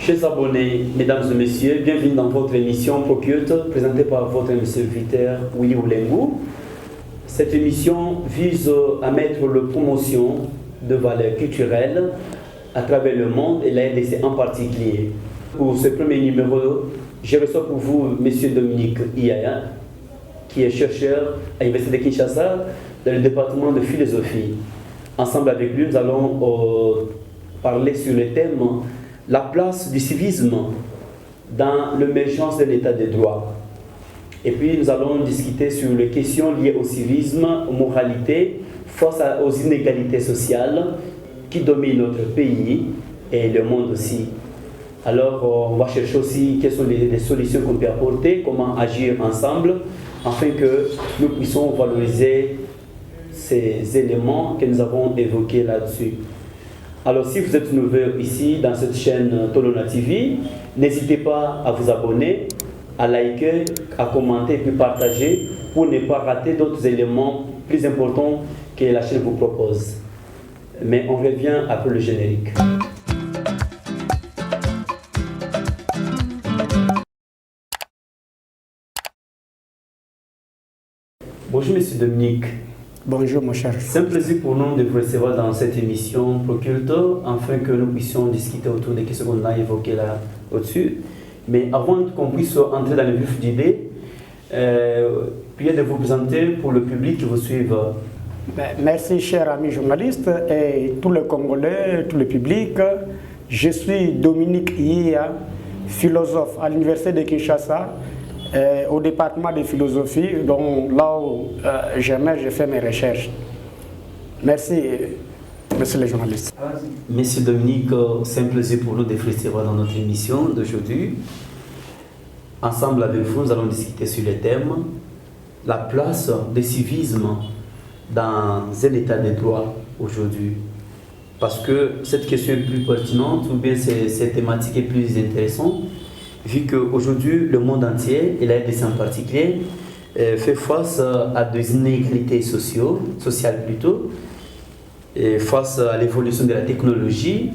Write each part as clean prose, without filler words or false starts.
Chers abonnés, mesdames et messieurs, bienvenue dans votre émission ProCult, présentée par votre serviteur Willy Oulengou. Cette émission vise à mettre la promotion de valeurs culturelles à travers le monde et la RDC en particulier. Pour ce premier numéro, je reçois pour vous M. Dominique Iyaya, qui est chercheur à l'Université de Kinshasa dans le département de philosophie. Ensemble avec lui, nous allons parler sur le thème la place du civisme dans l'émergence de l'état de droit. Et puis nous allons discuter sur les questions liées au civisme, aux moralités, face aux inégalités sociales qui dominent notre pays et le monde aussi. Alors on va chercher aussi quelles sont les solutions qu'on peut apporter, comment agir ensemble, afin que nous puissions valoriser ces éléments que nous avons évoqués là-dessus. Alors si vous êtes nouveau ici dans cette chaîne Tolona TV, n'hésitez pas à vous abonner, à liker, à commenter et puis partager pour ne pas rater d'autres éléments plus importants que la chaîne vous propose. Mais on revient après le générique. Bonjour Monsieur Dominique. Bonjour mon cher. C'est un plaisir pour nous de vous recevoir dans cette émission ProCult, afin que nous puissions discuter autour des questions qu'on a évoquées là au-dessus. Mais avant qu'on puisse entrer dans le vif d'idées, puis de vous présenter pour le public qui vous suit. Merci cher ami journaliste et tous les Congolais, tout le public. Je suis Dominique Iyaya, philosophe à l'Université de Kinshasa, au département de philosophie, donc là où j'ai fait mes recherches. Merci, monsieur le journaliste. Monsieur Dominique, c'est un plaisir pour nous de vous recevoir dans notre émission d'aujourd'hui. Ensemble avec vous, nous allons discuter sur le thème la place du civisme dans un état de droit aujourd'hui. Parce que cette question est plus pertinente, ou bien cette thématique est plus intéressante, vu qu'aujourd'hui, le monde entier, et la RDC en particulier, fait face à des inégalités sociales plutôt, et face à l'évolution de la technologie,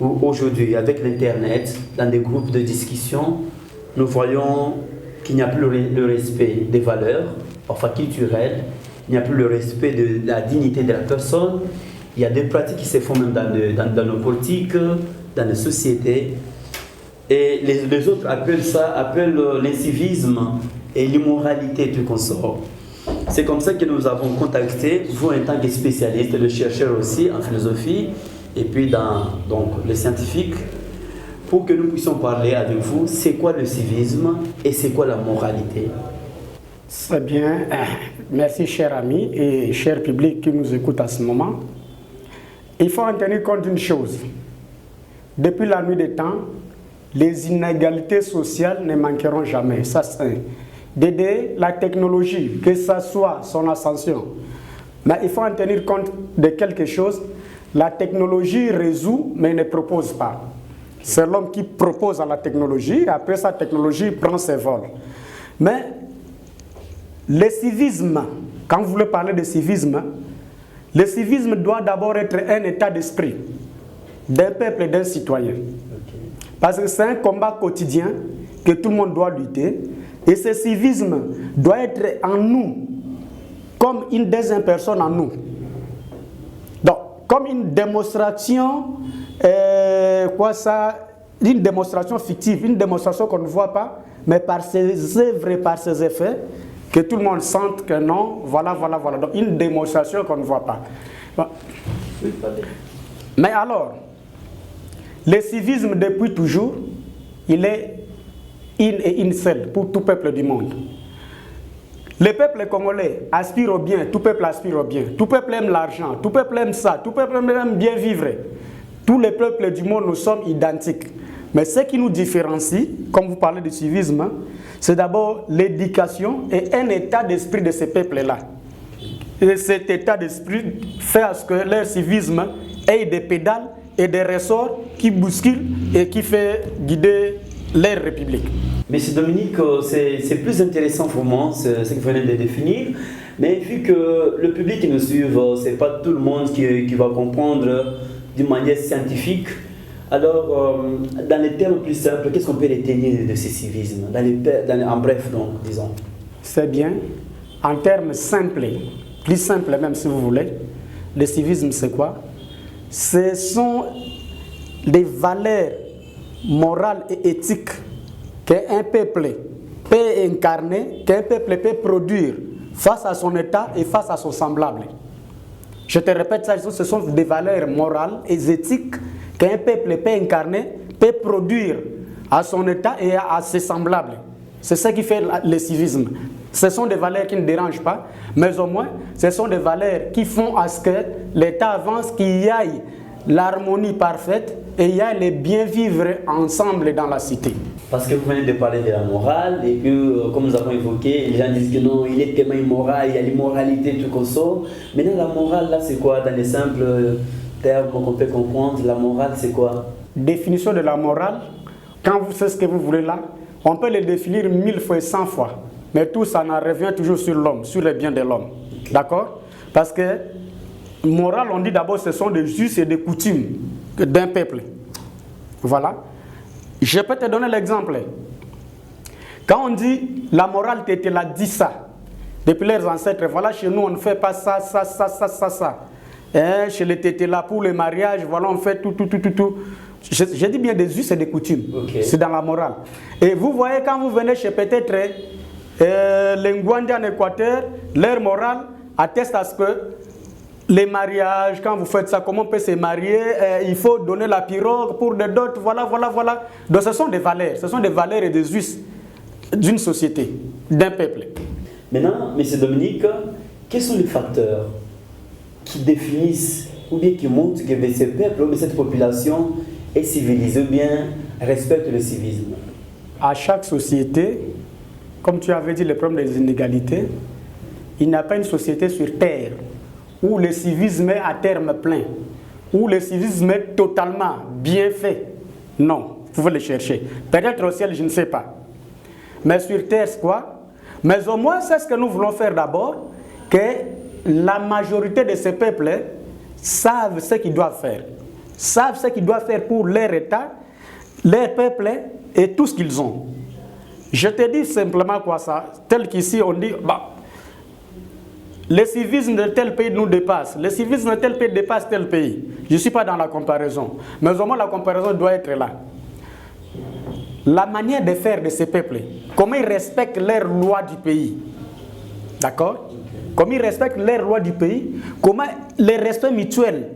où aujourd'hui, avec l'Internet, dans des groupes de discussion, nous voyons qu'il n'y a plus le respect des valeurs, parfois culturelles, il n'y a plus le respect de la dignité de la personne, il y a des pratiques qui se font même dans nos politiques, dans nos sociétés. Et les autres appellent l'incivisme et l'immoralité du consort. C'est comme ça que nous avons contacté, vous en tant que spécialiste, le chercheur aussi en philosophie, et puis donc les scientifiques, pour que nous puissions parler avec vous, c'est quoi le civisme et c'est quoi la moralité. Très bien, merci cher ami et cher public qui nous écoute à ce moment. Il faut en tenir compte d'une chose. Depuis la nuit des temps, les inégalités sociales ne manqueront jamais. Ça, c'est d'aider la technologie, que ce soit son ascension. Mais il faut en tenir compte de quelque chose. La technologie résout, mais ne propose pas. C'est l'homme qui propose à la technologie, et après sa technologie prend ses vols. Mais le civisme, quand vous voulez parler de civisme, le civisme doit d'abord être un état d'esprit d'un peuple et d'un citoyen. Parce que c'est un combat quotidien que tout le monde doit lutter. Et ce civisme doit être en nous, comme une deuxième personne en nous. Donc, comme une démonstration, une démonstration fictive, une démonstration qu'on ne voit pas, mais par ses œuvres et par ses effets, que tout le monde sente que non, voilà. Donc, une démonstration qu'on ne voit pas. Bon. Mais alors, le civisme, depuis toujours, il est in et in seul pour tout peuple du monde. Le peuple congolais aspire au bien, tout peuple aspire au bien. Tout peuple aime l'argent, tout peuple aime ça, tout peuple aime bien vivre. Tous les peuples du monde, nous sommes identiques. Mais ce qui nous différencie, comme vous parlez du civisme, c'est d'abord l'éducation et un état d'esprit de ces peuples-là. Et cet état d'esprit fait à ce que leur civisme ait des pédales et des ressorts qui bousculent et qui fait guider leur république. Monsieur Dominique, c'est plus intéressant pour moi, ce que vous venez de définir, mais vu que le public qui nous suit, ce n'est pas tout le monde qui va comprendre d'une manière scientifique Alors, dans les termes plus simples, qu'est-ce qu'on peut retenir de ce civisme en bref, donc, disons. C'est bien. En termes simples, plus simples même si vous voulez, le civisme c'est quoi? Ce sont des valeurs morales et éthiques qu'un peuple peut incarner, qu'un peuple peut produire face à son État et face à son semblable. Je te répète ça, ce sont des valeurs morales et éthiques qu'un peuple peut incarner, peut produire à son État et à ses semblables. C'est ça qui fait le civisme. Ce sont des valeurs qui ne dérangent pas, mais au moins, ce sont des valeurs qui font à ce que l'État avance, qu'il y ait l'harmonie parfaite et il y ait le bien vivre ensemble dans la cité. Parce que vous venez de parler de la morale, et que, comme nous avons évoqué, les gens disent que non, il est tellement immoral, il y a l'immoralité, tout comme ça. Maintenant, la morale, là, c'est quoi? Dans les simples termes qu'on peut comprendre, la morale, c'est quoi? Définition de la morale, quand vous savez ce que vous voulez là, on peut le définir 1000 fois et 100 fois. Mais tout ça en revient toujours sur l'homme, sur les biens de l'homme. Okay. D'accord? Parce que morale, on dit d'abord, ce sont des us et des coutumes d'un peuple. Voilà. Je peux te donner l'exemple. Quand on dit la morale l'a dit ça, depuis leurs ancêtres, voilà, chez nous on ne fait pas ça. Chez les tétés-là, pour le mariage, voilà, on fait tout. Je dis bien des us et des coutumes. Okay. C'est dans la morale. Et vous voyez, quand vous venez chez peut-être les Ngwandi en Équateur, leur morale atteste à ce que les mariages, quand vous faites ça, comment on peut se marier, il faut donner la pirogue pour des dots, voilà. Donc ce sont des valeurs et des us d'une société, d'un peuple. Maintenant, M. Dominique, quels sont les facteurs qui définissent ou bien qui montrent que ce peuple ou cette population est civilisée ou bien respecte le civisme? À chaque société, comme tu avais dit, le problème des inégalités, il n'y a pas une société sur terre où le civisme est à terme plein, où le civisme est totalement bien fait. Non, vous pouvez le chercher. Peut-être au ciel, je ne sais pas. Mais sur terre, c'est quoi? Mais au moins, c'est ce que nous voulons faire d'abord, que la majorité de ces peuples savent ce qu'ils doivent faire. Savent ce qu'ils doivent faire pour leur État, leur peuple et tout ce qu'ils ont. Je te dis simplement quoi ça, tel qu'ici on dit, le civisme de tel pays nous dépasse, le civisme de tel pays dépasse tel pays. Je ne suis pas dans la comparaison, mais au moins la comparaison doit être là. La manière de faire de ces peuples, comment ils respectent leurs lois du pays, d'accord? Comment ils respectent leurs lois du pays, comment les respects mutuels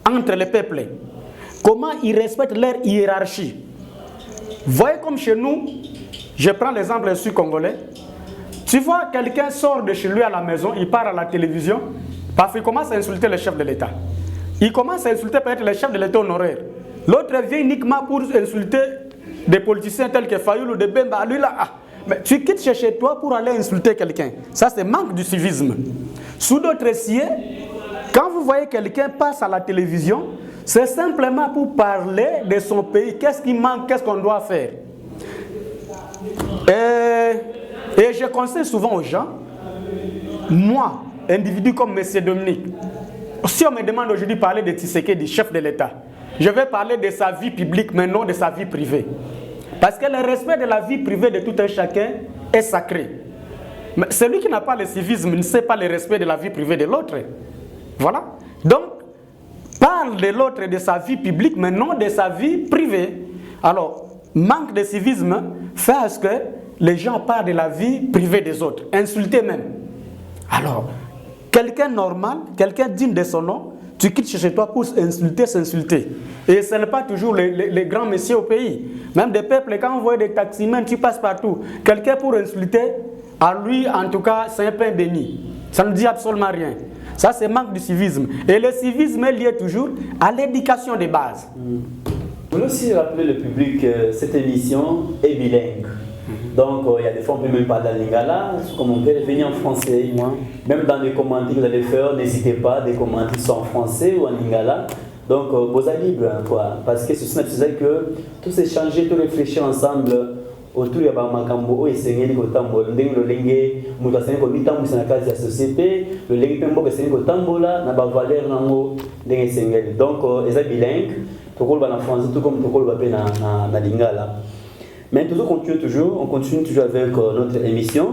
entre les peuples, comment ils respectent leur hiérarchie. Voyez comme chez nous, je prends l'exemple sud-congolais. Tu vois, quelqu'un sort de chez lui à la maison, il part à la télévision, parce qu'il commence à insulter le chef de l'État. Il commence à insulter peut-être le chef de l'État honoraire. L'autre vient uniquement pour insulter des politiciens tels que Fayoul ou de Bemba. Lui là, mais tu quittes chez toi pour aller insulter quelqu'un. Ça, c'est manque du civisme. Sous d'autres cieux, quand vous voyez quelqu'un passe à la télévision, c'est simplement pour parler de son pays. Qu'est-ce qui manque, qu'est-ce qu'on doit faire. Et je conseille souvent aux gens, moi, individu comme M. Dominique, si on me demande aujourd'hui de parler de Tshisekedi, chef de l'État, je vais parler de sa vie publique, mais non de sa vie privée. Parce que le respect de la vie privée de tout un chacun est sacré. Mais celui qui n'a pas le civisme ne sait pas le respect de la vie privée de l'autre. Voilà. Donc, parle de l'autre et de sa vie publique, mais non de sa vie privée. Alors, manque de civisme fait à ce que les gens parlent de la vie privée des autres, insulter même. Alors, quelqu'un normal, quelqu'un digne de son nom, tu quittes chez toi pour insulter, s'insulter. Et ce n'est pas toujours les grands messieurs au pays. Même des peuples, quand on voit des taximens, tu passes partout. Quelqu'un pour insulter, à lui, en tout cas, c'est un pain béni. Ça ne dit absolument rien. Ça, c'est manque de civisme. Et le civisme est lié toujours à l'éducation des bases. Vous voulez aussi rappeler le public que cette émission est bilingue. Donc, il y a des fois, on ne peut même pas dans lingala, comme on peut revenir en français. Même dans les commentaires que vous allez faire, n'hésitez pas, des commentaires sont en français ou en lingala. Donc, vous êtes libre, quoi. Parce que ce sont que tous échanger, tous réfléchir ensemble autour ya ba makambo o esengeli ko tambola ndenge lolenge mutu asengi ko mitambwisa na kati ya société lolenge pe mboka esengi ko tambola na ba valeur nango ndenge esengeli donc eza bilingue tokoloba na français tout comme tokoloba pe na lingala. Mais on continue toujours avec notre émission.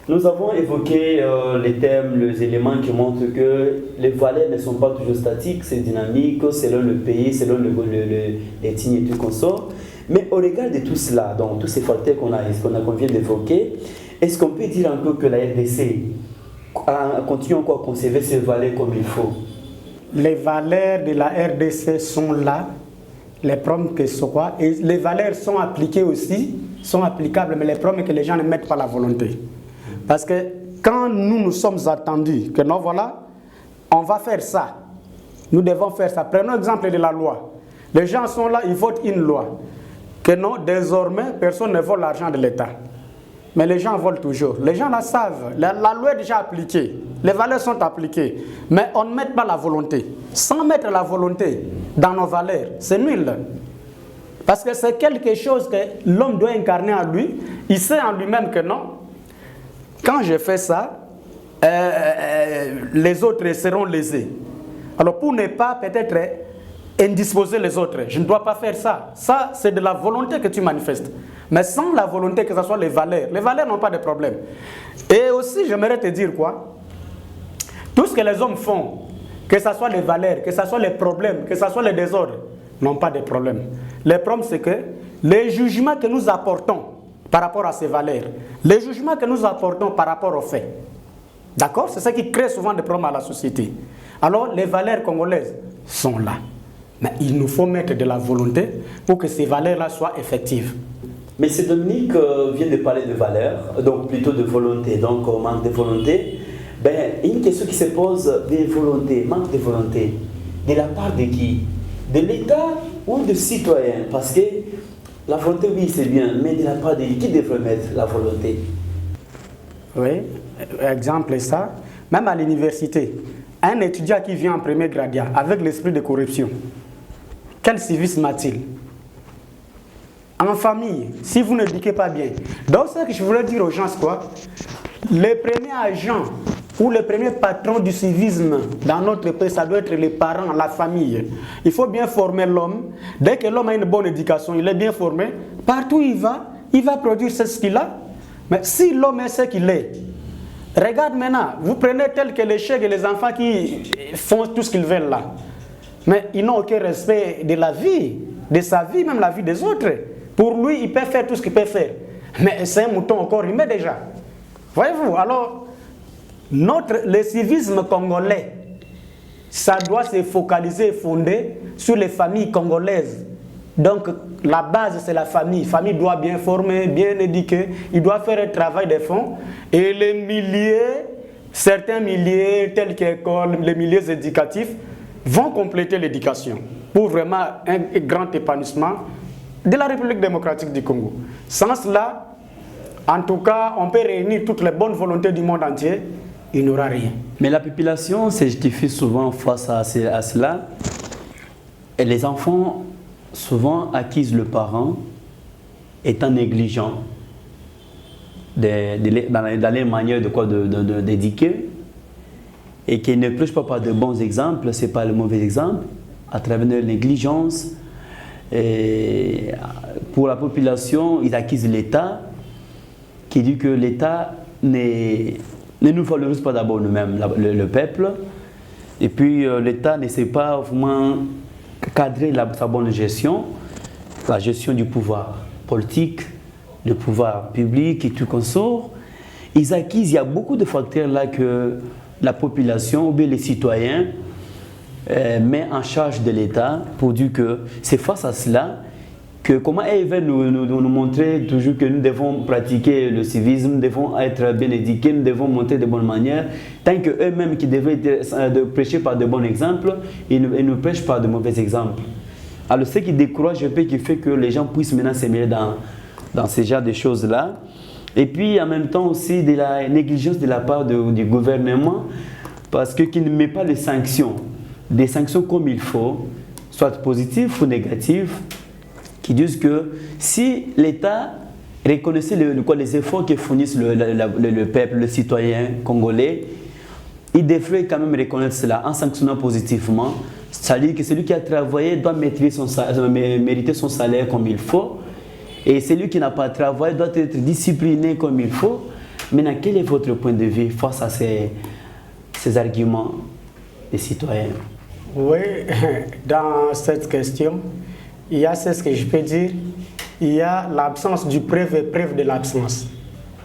Nous avons évoqué les thèmes, les éléments qui montrent que les valeurs ne sont pas toujours statiques, c'est dynamique, selon le pays, selon l'ethnie et tout qu'on sort. Mais au regard de tout cela, donc tous ces facteurs qu'on vient d'évoquer, est-ce qu'on peut dire un peu que la RDC continue encore à conserver ces valeurs comme il faut? Les valeurs de la RDC sont là. Les problèmes que ce soit, et les valeurs sont appliquées aussi, sont applicables, mais les problèmes que les gens ne mettent pas la volonté. Parce que quand nous sommes attendus, que non, voilà, on va faire ça, nous devons faire ça. Prenons l'exemple de la loi. Les gens sont là, ils votent une loi. Que non, désormais, personne ne vole l'argent de l'État. Mais les gens volent toujours. Les gens la savent. La loi est déjà appliquée. Les valeurs sont appliquées. Mais on ne met pas la volonté. Sans mettre la volonté dans nos valeurs, c'est nul. Parce que c'est quelque chose que l'homme doit incarner en lui. Il sait en lui-même que non. Quand je fais ça, les autres seront lésés. Alors pour ne pas peut-être indisposer les autres, je ne dois pas faire ça. Ça, c'est de la volonté que tu manifestes. Mais sans la volonté, que ce soit les valeurs n'ont pas de problème. Et aussi, j'aimerais te dire quoi? Tout ce que les hommes font, que ce soit les valeurs, que ce soit les problèmes, que ce soit les désordres, n'ont pas de problème. Le problème, c'est que les jugements que nous apportons par rapport à ces valeurs, les jugements que nous apportons par rapport aux faits, d'accord? C'est ça qui crée souvent des problèmes à la société. Alors, les valeurs congolaises sont là. Mais il nous faut mettre de la volonté pour que ces valeurs-là soient effectives. Mais c'est Dominique vient de parler de valeurs, donc plutôt de volonté, donc manque de volonté. Ben, une question qui se pose, de volonté, manque de volonté, de la part de qui? De l'État ou des citoyens? Parce que la volonté, oui, c'est bien, mais de la part de qui devrait mettre la volonté? Oui, exemple ça, même à l'université, un étudiant qui vient en premier gradient avec l'esprit de corruption, quel civisme a-t-il? En famille, si vous n'éduquez pas bien. Donc, ce que je voulais dire aux gens, c'est quoi? Les premiers agents ou les premiers patrons du civisme dans notre pays, ça doit être les parents, la famille. Il faut bien former l'homme. Dès que l'homme a une bonne éducation, il est bien formé, partout où il va produire ce qu'il a. Mais si l'homme est ce qu'il est, regarde maintenant, vous prenez tel que les chèques et les enfants qui font tout ce qu'ils veulent là. Mais ils n'ont aucun respect de la vie, de sa vie, même la vie des autres. Pour lui, il peut faire tout ce qu'il peut faire. Mais c'est un mouton encore, il met déjà. Voyez-vous, alors, le civisme congolais, ça doit se focaliser et fonder sur les familles congolaises. Donc, la base, c'est la famille. La famille doit bien former, bien éduquer. Il doit faire un travail de fond. Et les milieux, certains milieux, tels qu'écoles, les milieux éducatifs, vont compléter l'éducation pour vraiment un grand épanouissement de la République démocratique du Congo. Sans cela, en tout cas, on peut réunir toutes les bonnes volontés du monde entier, il n'y aura rien. Mais la population se justifie souvent face à cela. Et les enfants, souvent, accusent le parent étant négligent dans les manières d'éduquer et qui ne prêchent pas par de bons exemples, ce n'est pas le mauvais exemple, à travers leur négligence. Et pour la population, ils accusent l'État qui dit que l'État ne nous valorise pas d'abord nous-mêmes, le peuple. Et puis l'État ne sait pas vraiment cadrer sa bonne gestion, la gestion du pouvoir politique, le pouvoir public et tout consort. Ils accusent, il y a beaucoup de facteurs là que la population ou bien les citoyens met en charge de l'État pour dire que c'est face à cela que comment ils veulent nous montrer toujours que nous devons pratiquer le civisme, nous devons être bien éduqués, nous devons montrer de bonnes manières, tant qu'eux-mêmes qui devaient prêcher par de bons exemples, ils nous prêchent par de mauvais exemples. Alors ce qui décourage un peu, qui fait que les gens puissent maintenant s'aimer dans ce genre de choses-là. Et puis en même temps aussi de la négligence de la part du gouvernement, parce qu'il ne met pas les sanctions, des sanctions comme il faut, soit positives ou négatives, qui disent que si l'État reconnaissait les efforts que fournissent le peuple, le citoyen congolais, il devrait quand même reconnaître cela en sanctionnant positivement. C'est-à-dire que celui qui a travaillé doit mériter son salaire comme il faut. Et celui qui n'a pas travaillé doit être discipliné comme il faut. Maintenant, quel est votre point de vue face à ces arguments des citoyens? Oui, dans cette question, il y a ce que je peux dire, il y a l'absence du preuve et preuve de l'absence.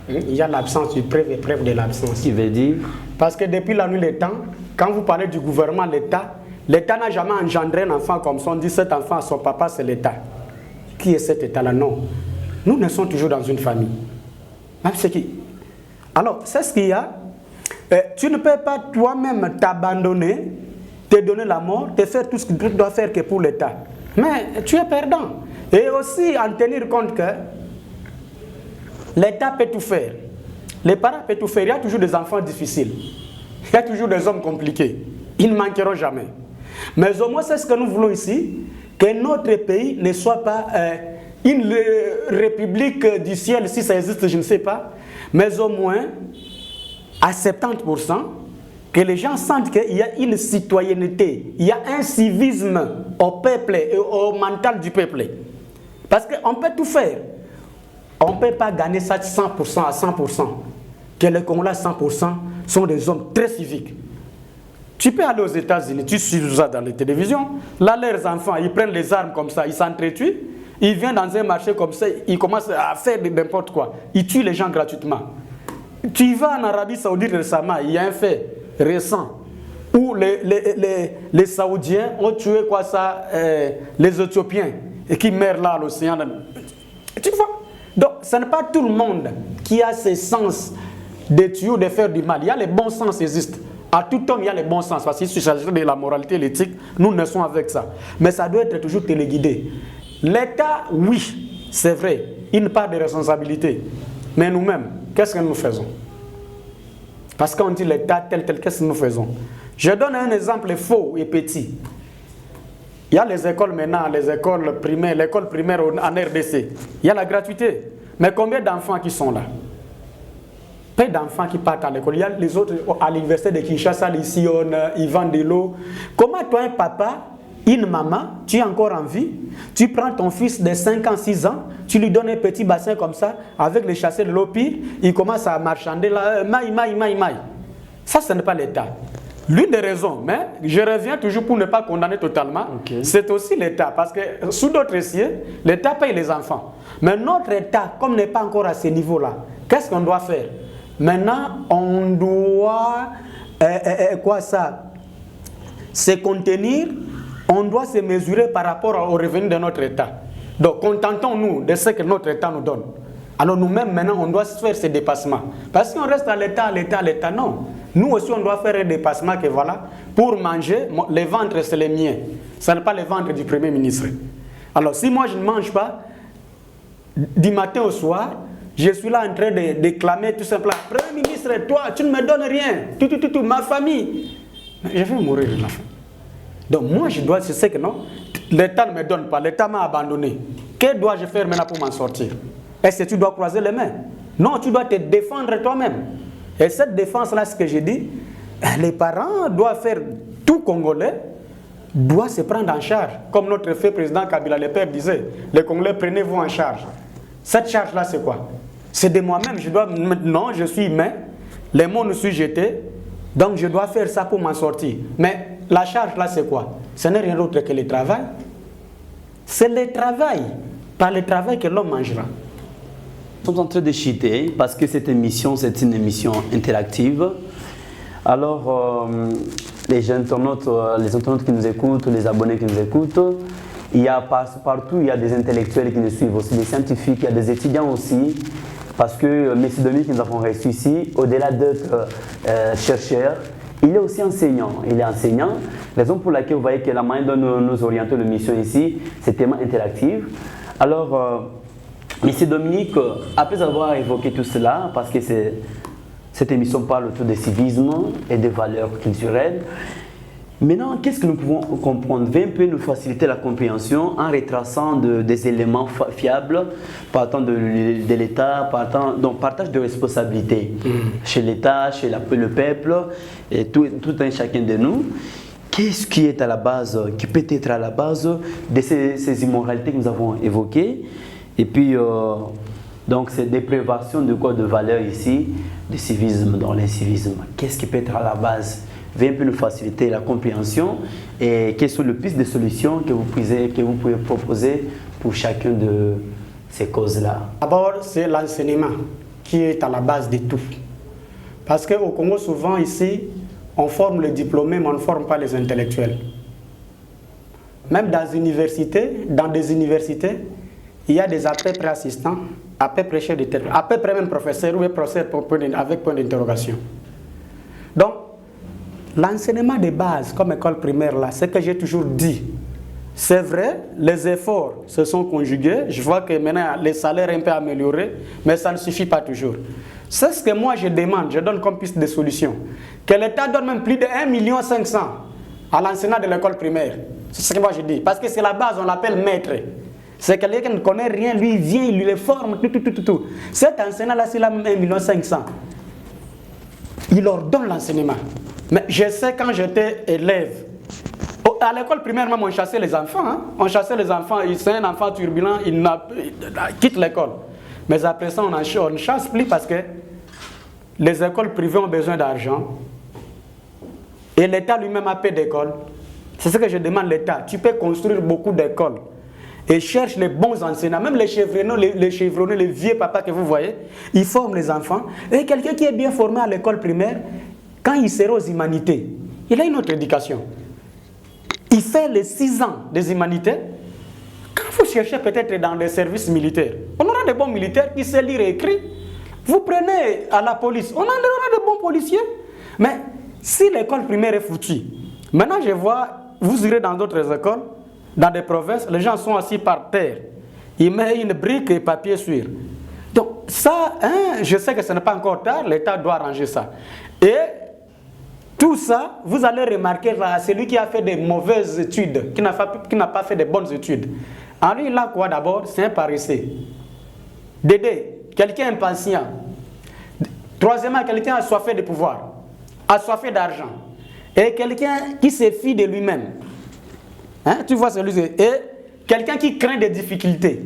Il y a l'absence du preuve et preuve de l'absence. Qui veut dire? Parce que depuis la nuit des temps, quand vous parlez du gouvernement, l'État n'a jamais engendré un enfant comme ça. On dit cet enfant, son papa, c'est l'État. Qui est cet État-là? Non. Nous naissons toujours dans une famille. Même ce qui... Alors, c'est ce qu'il y a. Tu ne peux pas toi-même t'abandonner, te donner la mort, te faire tout ce que tu dois faire que pour l'État. Mais tu es perdant. Et aussi en tenir compte que l'État peut tout faire. Les parents peuvent tout faire. Il y a toujours des enfants difficiles. Il y a toujours des hommes compliqués. Ils ne manqueront jamais. Mais au moins, c'est ce que nous voulons ici, que notre pays ne soit pas une république du ciel, si ça existe, je ne sais pas, mais au moins à 70%, que les gens sentent qu'il y a une citoyenneté, il y a un civisme au peuple et au mental du peuple. Parce qu'on peut tout faire. On ne peut pas gagner ça de 100% à 100%. Que les Congolais à 100% sont des hommes très civiques. Tu peux aller aux États-Unis, tu suis ça dans les télévisions. Là, leurs enfants, ils prennent les armes comme ça, ils s'entretuent. Ils viennent dans un marché comme ça, ils commencent à faire n'importe quoi. Ils tuent les gens gratuitement. Tu vas en Arabie Saoudite récemment, il y a un fait récent où les Saoudiens ont tué quoi ça, les Éthiopiens et qui meurent là à l'océan. Tu vois? Donc, ce n'est pas tout le monde qui a ce sens de tuer ou de faire du mal. Il y a les bons sens qui existent. À tout homme, il y a les bons sens. Parce qu'il s'agit de la moralité, l'éthique, nous naissons avec ça. Mais ça doit être toujours téléguidé. L'État, oui, c'est vrai, une part de responsabilité. Mais nous-mêmes, qu'est-ce que nous faisons? Parce qu'on dit l'État tel, qu'est-ce que nous faisons? Je donne un exemple faux et petit. Il y a les écoles maintenant, les écoles primaires, l'école primaire en RDC. Il y a la gratuité. Mais combien d'enfants qui sont là? Peu d'enfants qui partent à l'école. Il y a les autres à l'université de Kinshasa, ici, ils vendent de l'eau. Comment toi, un papa, une maman, tu es encore en vie, tu prends ton fils de 5 ans, 6 ans, tu lui donnes un petit bassin comme ça, avec les chasseurs de l'eau pire, il commence à marchander là, maï. Ça, ce n'est pas l'État. L'une des raisons, mais je reviens toujours pour ne pas condamner totalement, c'est aussi l'État. Parce que sous d'autres cieux, l'État paye les enfants. Mais notre État, comme n'est pas encore à ce niveau-là, qu'est-ce qu'on doit faire? Maintenant, on doit se contenir, on doit se mesurer par rapport aux revenus de notre État. Donc, contentons-nous de ce que notre État nous donne. Alors nous-mêmes, maintenant, on doit faire ces dépassements. Parce qu'on reste à l'État, non. Nous aussi, on doit faire un dépassement que voilà, pour manger, les ventres, c'est les miens. Ce n'est pas les ventres du Premier ministre. Alors, si moi, je ne mange pas, du matin au soir, je suis là en train de clamer tout simplement, Premier ministre, toi, tu ne me donnes rien, ma famille. Mais je vais mourir de la faim. Donc moi, je sais que non, l'État ne me donne pas, l'État m'a abandonné. Que dois-je faire maintenant pour m'en sortir? Est-ce que tu dois croiser les mains? Non, tu dois te défendre toi-même. Et cette défense-là, ce que j'ai dit, les parents doivent faire, tout Congolais doit se prendre en charge. Comme notre fait président Kabila, le père disait, les Congolais, prenez-vous en charge. Cette charge-là, c'est quoi? C'est de moi-même. Non, je suis humain, les mots nous suis jetés, donc je dois faire ça pour m'en sortir. Mais la charge-là, c'est quoi? Ce n'est rien d'autre que le travail. C'est le travail, par le travail que l'homme mangera. Nous sommes en train de chuter parce que cette émission, c'est une émission interactive. Alors, les internautes qui nous écoutent, les abonnés qui nous écoutent, il y a partout, il y a des intellectuels qui nous suivent aussi, des scientifiques, il y a des étudiants aussi. Parce que M. Dominique, que nous avons reçu ici, au-delà d'être chercheur, il est aussi enseignant. Il est enseignant, raison pour laquelle vous voyez que la manière dont nous orientons l'émission ici, c'est tellement interactif. Alors, M. Dominique, après avoir évoqué tout cela, parce que cette émission parle autour du civisme et des valeurs culturelles, Maintenant, qu'est-ce que nous pouvons comprendre? Un peu nous faciliter la compréhension en retraçant des éléments fiables partant de l'État, donc partage de responsabilités chez l'État, chez le peuple et tout un chacun de nous. Qu'est-ce qui est à la base, qui peut être à la base de ces immoralités que nous avons évoquées? Et puis, donc, c'est des préventions de quoi de valeur ici, du civisme dans l'incivisme. Qu'est-ce qui peut être à la base? Vient nous faciliter la compréhension et quelles sont les pistes de solutions que vous pouvez proposer pour chacune de ces causes-là? D'abord, c'est l'enseignement qui est à la base de tout. Parce qu'au Congo, souvent ici, on forme les diplômés, mais on ne forme pas les intellectuels. Même dans des universités, il y a des à peu près assistants, à peu près chefs de terrain, à peu près même professeurs ou professeurs avec point d'interrogation. Donc, l'enseignement de base, comme école primaire, là, c'est ce que j'ai toujours dit. C'est vrai, les efforts se sont conjugués. Je vois que maintenant, les salaires sont un peu améliorés, mais ça ne suffit pas toujours. C'est ce que moi je demande, je donne comme piste de solution. Que l'État donne même plus de 1,5 million à l'enseignant de l'école primaire. C'est ce que moi je dis. Parce que c'est la base, on l'appelle maître. C'est quelqu'un qui ne connaît rien, lui il vient, il les forme, tout. Cet enseignant-là, s'il a même 1,5 million, il leur donne l'enseignement. Mais je sais quand j'étais élève, à l'école primaire même on chassait les enfants. Hein? On chassait les enfants, c'est un enfant turbulent, il quitte l'école. Mais après ça, on ne chasse plus parce que les écoles privées ont besoin d'argent. Et l'État lui-même a peu d'écoles. C'est ce que je demande à l'État. Tu peux construire beaucoup d'écoles. Et cherche les bons enseignants. Même les chevronnés, les vieux papas que vous voyez, ils forment les enfants. Et quelqu'un qui est bien formé à l'école primaire, quand il sera aux humanités, il a une autre éducation. Il fait les 6 ans des humanités. Quand vous cherchez peut-être dans les services militaires, on aura des bons militaires qui savent lire et écrire. Vous prenez à la police, on aura des bons policiers. Mais si l'école primaire est foutue, maintenant je vois, vous irez dans d'autres écoles, dans des provinces, les gens sont assis par terre. Ils mettent une brique et papier sur. Donc ça, je sais que ce n'est pas encore tard, l'État doit arranger ça. Et tout ça, vous allez remarquer là, celui qui a fait des mauvaises études, qui n'a pas fait de bonnes études. En lui, là, quoi d'abord? C'est un paresseux. Dédé, quelqu'un impatient. Troisièmement, quelqu'un assoiffé de pouvoir, assoiffé d'argent. Et quelqu'un qui se fie de lui-même. Hein? Tu vois celui-là. Et quelqu'un qui craint des difficultés.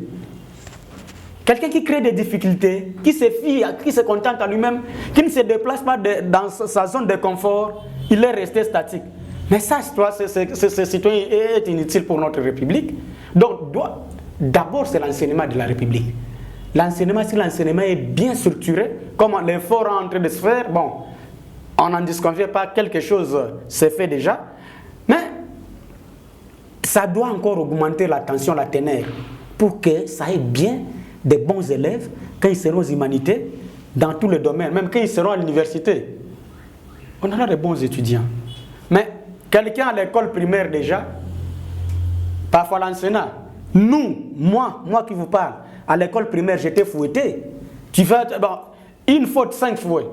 Quelqu'un qui crée des difficultés, qui se fie, qui se contente à lui-même, qui ne se déplace pas dans sa zone de confort, il est resté statique. Mais ça, ce citoyen est inutile pour notre République. Donc, d'abord, c'est l'enseignement de la République. L'enseignement, si l'enseignement est bien structuré, comme l'effort est en train de se faire, bon, on n'en disconvient pas, quelque chose se fait déjà, mais ça doit encore augmenter l'attention, la teneur, pour que ça ait bien des bons élèves quand ils seront aux humanités, dans tous les domaines, même quand ils seront à l'université. On aura des bons étudiants. Mais quelqu'un à l'école primaire déjà, parfois l'enseignant, moi qui vous parle, à l'école primaire, j'étais fouetté. Tu fais une faute, 5 fouets.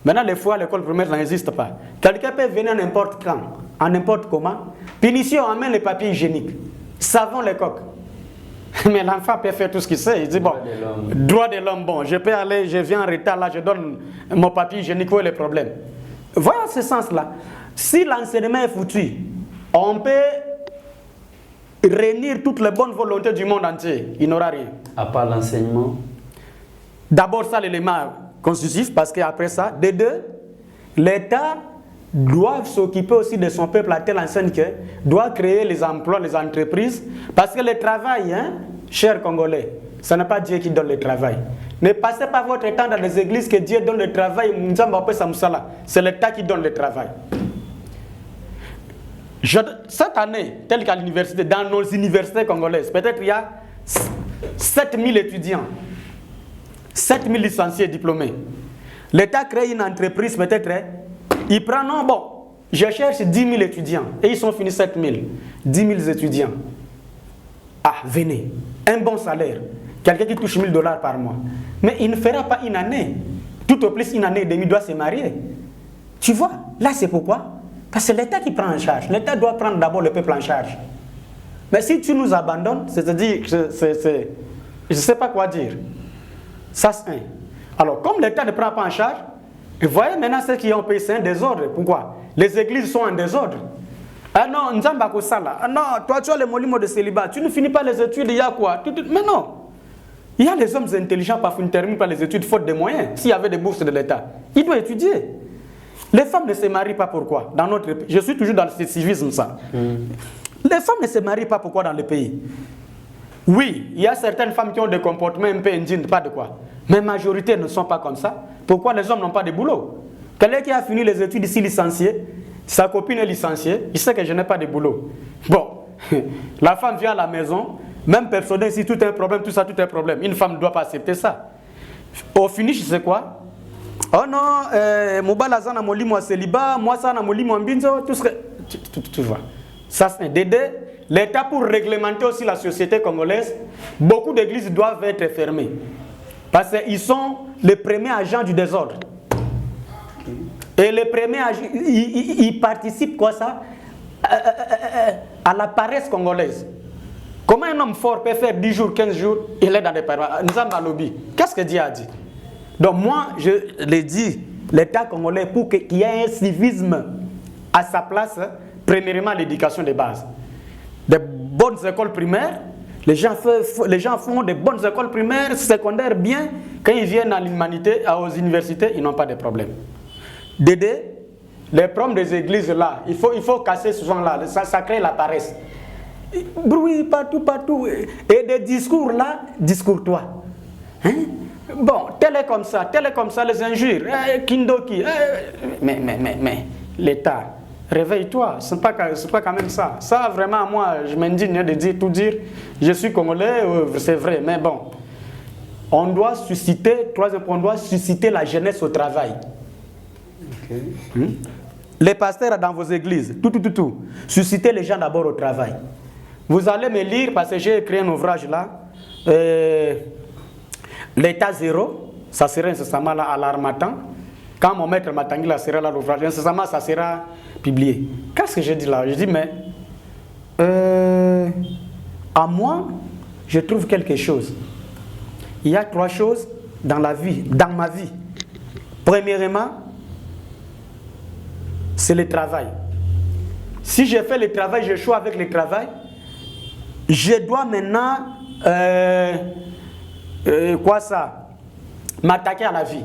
Maintenant, les fouets à l'école primaire, ça n'existe pas. Quelqu'un peut venir n'importe quand, en n'importe comment. Punition, amène les papiers hygiéniques. Savon les coques. Mais l'enfant peut faire tout ce qu'il sait. Il dit, bon, droit de l'homme, bon, je peux aller, je viens en retard, là, je donne mon papier hygiénique, où est le problème? Voyons ce sens-là. Si l'enseignement est foutu, on peut réunir toutes les bonnes volontés du monde entier. Il n'aura rien. À part l'enseignement? D'abord, ça, l'élément constitutif, parce qu'après ça, de deux, l'État doit s'occuper aussi de son peuple à telle enseigne que doit créer les emplois, les entreprises, parce que le travail, hein, chers Congolais, ce n'est pas Dieu qui donne le travail. Ne passez pas votre temps dans les églises que Dieu donne le travail. C'est l'État qui donne le travail. Cette année, telle qu'à l'université, dans nos universités congolaises, peut-être il y a 7000 étudiants, 7000 licenciés diplômés. L'État crée une entreprise, peut-être, il prend, non, bon, je cherche 10 000 étudiants, et ils sont finis 7000, 10 000 étudiants. Ah, venez, un bon salaire, quelqu'un qui touche $1000 par mois. Mais il ne fera pas une année, tout au plus une année et demie, il doit se marier. Tu vois, là c'est pourquoi Parce que c'est l'État qui prend en charge. L'État doit prendre d'abord le peuple en charge. Mais si tu nous abandonnes, c'est-à-dire, je ne sais pas quoi dire. Ça, c'est un. Alors, comme l'État ne prend pas en charge, vous voyez maintenant ceux qui ont payé, c'est un désordre. Pourquoi? Les églises sont en désordre. Ah non, Nzamba Sala. Ah non, toi tu as les molimo de célibat. Tu ne finis pas les études, il y a quoi? Mais non. Il y a les hommes intelligents, parfois ils ne terminent pas les études faute de moyens. S'il y avait des bourses de l'État, ils doivent étudier. Les femmes ne se marient pas pourquoi? Dans notre pays. Je suis toujours dans le civisme, ça. Les femmes ne se marient pas pourquoi dans le pays? Oui, il y a certaines femmes qui ont des comportements un peu indignes, pas de quoi. Mais la majorité ne sont pas comme ça. Pourquoi les hommes n'ont pas de boulot? Quelqu'un qui a fini les études ici licencié, sa copine est licenciée, il sait que je n'ai pas de boulot. Bon, la femme vient à la maison, même personnel, si tout est un problème, tout ça, tout est un problème. Une femme ne doit pas accepter ça. Au finish, c'est quoi? Oh non, Moubala Zana Molimo célibat, moi ça na Molimo Mbinzo, tout ce que. Tu vois. Ça c'est Dédé. L'État pour réglementer aussi la société congolaise, beaucoup d'églises doivent être fermées. Parce qu'ils sont les premiers agents du désordre. Et les premiers agents, ils participent quoi ça? À la paresse congolaise. Comment un homme fort peut faire 10 jours, 15 jours, il est dans des paroisses? Nzamba lobby. Qu'est-ce que Dieu a dit? Donc moi, je l'ai dit, l'État congolais, pour qu'il y ait un civisme à sa place, premièrement l'éducation de base. Des bonnes écoles primaires, les gens font des bonnes écoles primaires, secondaires bien. Quand ils viennent à l'humanité, aux universités, ils n'ont pas de problème. Dédé, les problèmes des églises là, il faut casser ce genre-là, ça crée la paresse. Bruit partout. Et des discours là, discours-toi. Hein? Bon, tel est comme ça, les injures, Kindoki. Mais l'État, réveille-toi, c'est pas quand même ça. Ça, vraiment, moi, je m'indigne de tout dire. Je suis congolais, c'est vrai, mais bon. On doit susciter, troisième point, on doit susciter la jeunesse au travail. Okay. Les pasteurs dans vos églises, tout. Suscitez les gens d'abord au travail. Vous allez me lire, parce que j'ai écrit un ouvrage là. L'état zéro, ça sera incessamment là à l'Harmattan. Quand mon maître Matangila sera là l'ouvrage, incessamment ça sera publié. Qu'est-ce que j'ai dit là? Je dis, mais à moi, je trouve quelque chose. Il y a 3 choses dans la vie, dans ma vie. Premièrement, c'est le travail. Si j'ai fait le travail, je choisis avec le travail, je dois maintenant m'attaquer à la vie.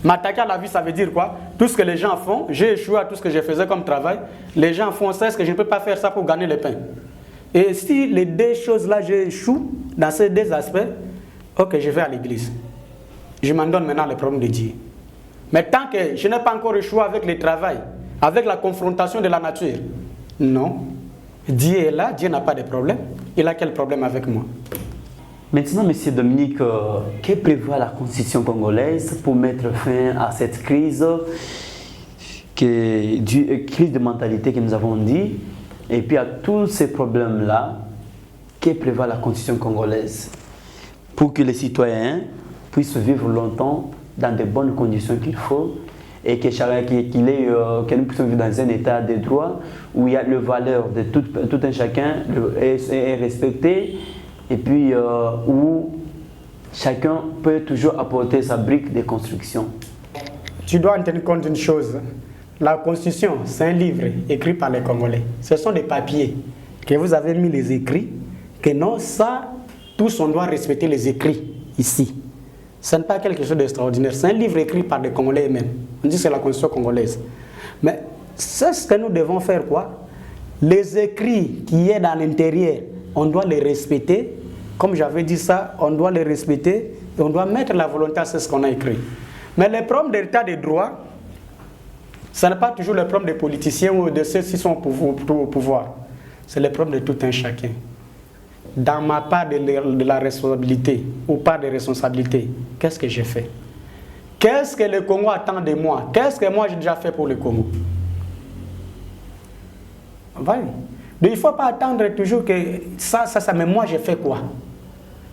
M'attaquer à la vie, ça veut dire quoi? Tout ce que les gens font, j'ai échoué à tout ce que je faisais comme travail. Les gens font ça, est-ce que je ne peux pas faire ça pour gagner le pain? Et si les 2 choses-là, j'échoue dans ces 2 aspects, ok, je vais à l'église. Je m'en donne maintenant le problème de Dieu. Mais tant que je n'ai pas encore échoué avec le travail, avec la confrontation de la nature, non. Dieu est là, Dieu n'a pas de problème. Il a quel problème avec moi? Maintenant, M. Dominique, que prévoit la Constitution congolaise pour mettre fin à cette crise, crise de mentalité que nous avons dit, et puis à tous ces problèmes-là, que prévoit la Constitution congolaise pour que les citoyens puissent vivre longtemps dans de bonnes conditions qu'il faut et que nous puissions vivre dans un état de droit où il y a le valeur de tout un chacun est respecté et puis où chacun peut toujours apporter sa brique de construction. Tu dois en tenir compte d'une chose. La Constitution, c'est un livre écrit par les Congolais. Ce sont des papiers que vous avez mis les écrits, que non, ça, tous on doit respecter les écrits ici. Ce n'est pas quelque chose d'extraordinaire. C'est un livre écrit par des Congolais eux-mêmes. On dit que c'est la Constitution congolaise. Mais c'est ce que nous devons faire quoi? Les écrits qui sont dans l'intérieur, on doit les respecter. Comme j'avais dit ça, on doit les respecter et on doit mettre la volonté à ce qu'on a écrit. Mais les problèmes d'état de droit, ce n'est pas toujours le problème des politiciens ou de ceux qui sont au pouvoir. C'est le problème de tout un chacun. Dans ma part de la responsabilité ou part de responsabilité, qu'est-ce que j'ai fait? Qu'est-ce que le Congo attend de moi? Qu'est-ce que moi j'ai déjà fait pour le Congo? Voilà. Donc il ne faut pas attendre toujours que ça, mais moi j'ai fait quoi?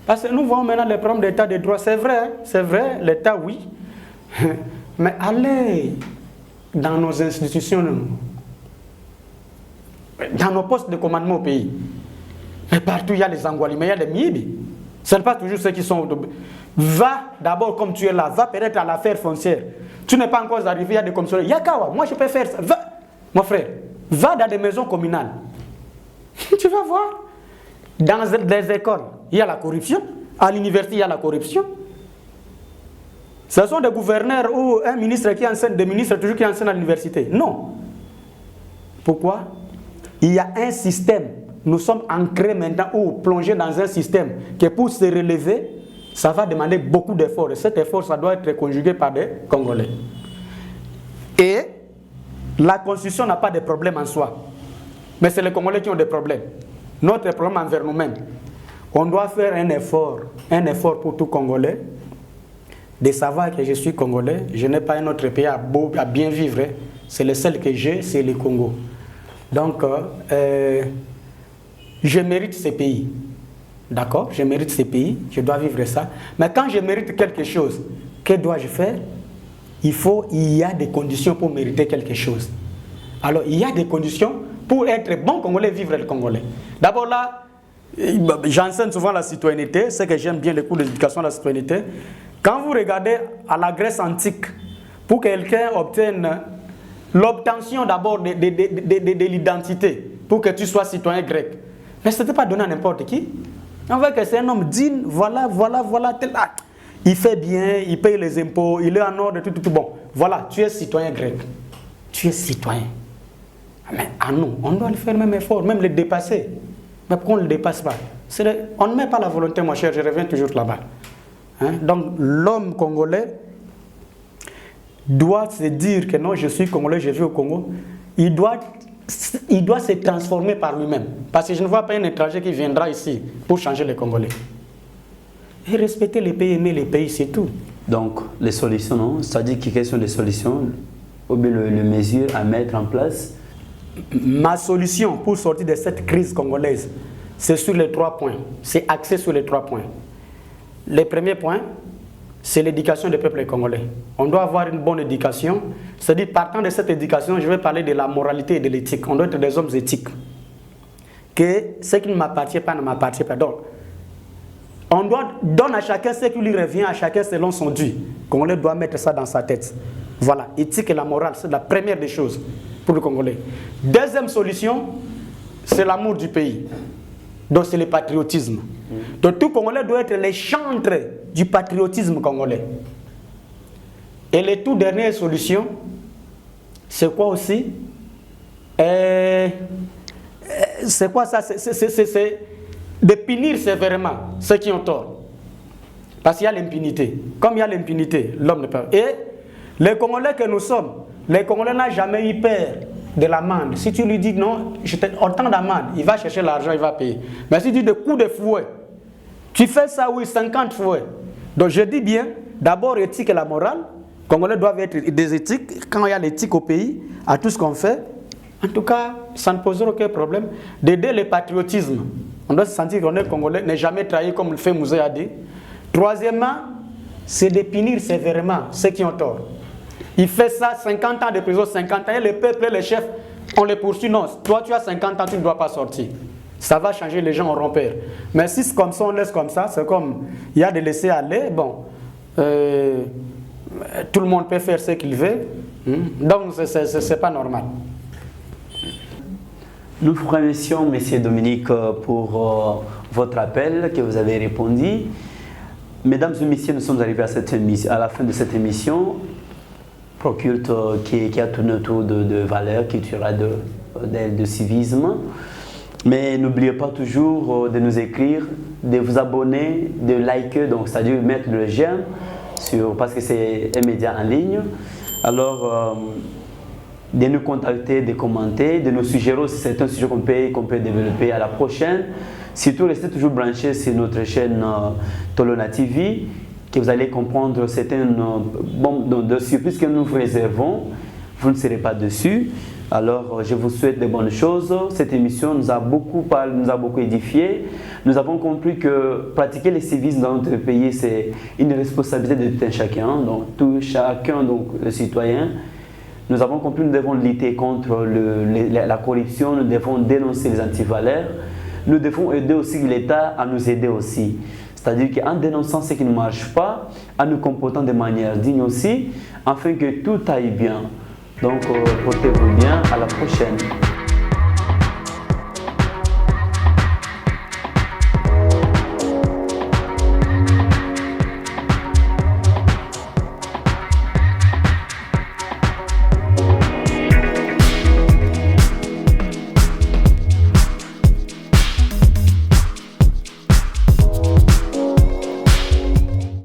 Parce que nous voyons maintenant les problèmes d'état de droit. C'est vrai, l'état oui. Mais allez dans nos institutions, dans nos postes de commandement au pays. Mais partout, il y a les Angwali, mais il y a les Mibi. Ce n'est pas toujours ceux qui sont... Va d'abord, comme tu es là, va peut-être à l'affaire foncière. Tu n'es pas encore arrivé, il y a des commissaires. Yakawa, moi je peux faire ça. Va, mon frère, va dans des maisons communales. Tu vas voir. Dans les écoles, il y a la corruption. À l'université, il y a la corruption. Ce sont des gouverneurs ou un ministre qui enseigne, des ministres toujours qui enseignent à l'université. Non. Pourquoi? Il y a un système. Nous sommes ancrés maintenant ou plongés dans un système qui, pour se relever, ça va demander beaucoup d'efforts. Et cet effort, ça doit être conjugué par des Congolais. Et la Constitution n'a pas de problème en soi. Mais c'est les Congolais qui ont des problèmes. Notre problème envers nous-mêmes. On doit faire un effort pour tout Congolais, de savoir que je suis Congolais. Je n'ai pas un autre pays à bien vivre. C'est le seul que j'ai, c'est le Congo. Donc, je mérite ce pays. D'accord? Je mérite ce pays, je dois vivre ça. Mais quand je mérite quelque chose, que dois-je faire? Il y a des conditions pour mériter quelque chose. Alors, il y a des conditions pour être bon Congolais, vivre le Congolais. D'abord là, j'enseigne souvent la citoyenneté, c'est que j'aime bien les cours d'éducation à la citoyenneté. Quand vous regardez à la Grèce antique, pour que quelqu'un obtienne l'obtention d'abord de l'identité, pour que tu sois citoyen grec, mais ce n'était pas donné à n'importe qui. On voit que c'est un homme digne, voilà, tel acte. Il fait bien, il paye les impôts, il est en ordre, tout. Bon, voilà, tu es citoyen grec. Tu es citoyen. Mais à nous, on doit le faire même effort, même le dépasser. Mais pourquoi on ne le dépasse pas? On ne met pas la volonté, mon cher, je reviens toujours là-bas. Hein? Donc, l'homme congolais doit se dire que non, je suis congolais, je vis au Congo. Il doit se transformer par lui-même. Parce que je ne vois pas un étranger qui viendra ici pour changer les Congolais. Et respecter les pays, aimer les pays, c'est tout. Donc, les solutions, non? C'est-à-dire quelles sont les solutions ou bien les mesures à mettre en place? Ma solution pour sortir de cette crise congolaise, c'est sur les 3 points. C'est axé sur les 3 points. Le premier point, c'est l'éducation des peuples congolais. On doit avoir une bonne éducation. C'est-à-dire, partant de cette éducation, je vais parler de la moralité et de l'éthique. On doit être des hommes éthiques. Que ce qui ne m'appartient pas ne m'appartient pas. Donc, on doit donner à chacun ce qui lui revient, à chacun selon son dû. Congolais doit mettre ça dans sa tête. Voilà, éthique et la morale, c'est la première des choses pour le Congolais. Deuxième solution, c'est l'amour du pays. Donc c'est le patriotisme. Donc tout Congolais doit être les chantres du patriotisme congolais. Et les toute dernière solution, c'est quoi aussi? C'est quoi ça? C'est de punir sévèrement ceux qui ont tort. Parce qu'il y a l'impunité. Comme il y a l'impunité, l'homme ne peut pas. Et les Congolais que nous sommes, les Congolais n'ont jamais eu peur de l'amende. Si tu lui dis non, autant d'amende, il va chercher l'argent, il va payer. Mais si tu dis des coups de fouet, tu fais ça, oui, 50 fouets. Donc je dis bien, d'abord éthique et la morale. Les Congolais doivent être des éthiques. Quand il y a l'éthique au pays, à tout ce qu'on fait, en tout cas, ça ne posera aucun problème. D'aider le patriotisme. On doit se sentir qu'on est Congolais, n'est jamais trahi comme le fait Mouzé a dit. Troisièmement, c'est de punir sévèrement ceux qui ont tort. Il fait ça, 50 ans de prison, 50 ans, et le peuple et les chefs, on les poursuit. Non, toi tu as 50 ans, tu ne dois pas sortir. Ça va changer, les gens auront peur. Mais si c'est comme ça, on laisse comme ça, c'est comme, il y a de laisser aller, bon, tout le monde peut faire ce qu'il veut, donc c'est pas normal. Nous vous remercions, M. Dominique, pour votre appel que vous avez répondu. Mesdames et messieurs, nous sommes arrivés à la fin de cette émission. Proculte qui a tourné autour de valeurs culturelles, de civisme. Mais n'oubliez pas toujours de nous écrire, de vous abonner, de liker, donc c'est-à-dire mettre le j'aime, parce que c'est un média en ligne. Alors, de nous contacter, de commenter, de nous suggérer si c'est un sujet qu'on peut développer à la prochaine. Surtout, restez toujours branchés sur notre chaîne Tolona TV, que vous allez comprendre certaines de surprises que nous vous réservons. Vous ne serez pas dessus. Alors, je vous souhaite de bonnes choses. Cette émission nous a beaucoup édifié. Nous avons compris que pratiquer le civisme dans notre pays, c'est une responsabilité de tout un chacun. Donc, tout chacun, donc le citoyen, nous avons compris que nous devons lutter contre la corruption, nous devons dénoncer les antivaleurs, nous devons aider aussi l'État à nous aider aussi. C'est-à-dire qu'en dénonçant ce qui ne marche pas, en nous comportant de manière digne aussi, afin que tout aille bien. Donc, portez-vous bien, à la prochaine.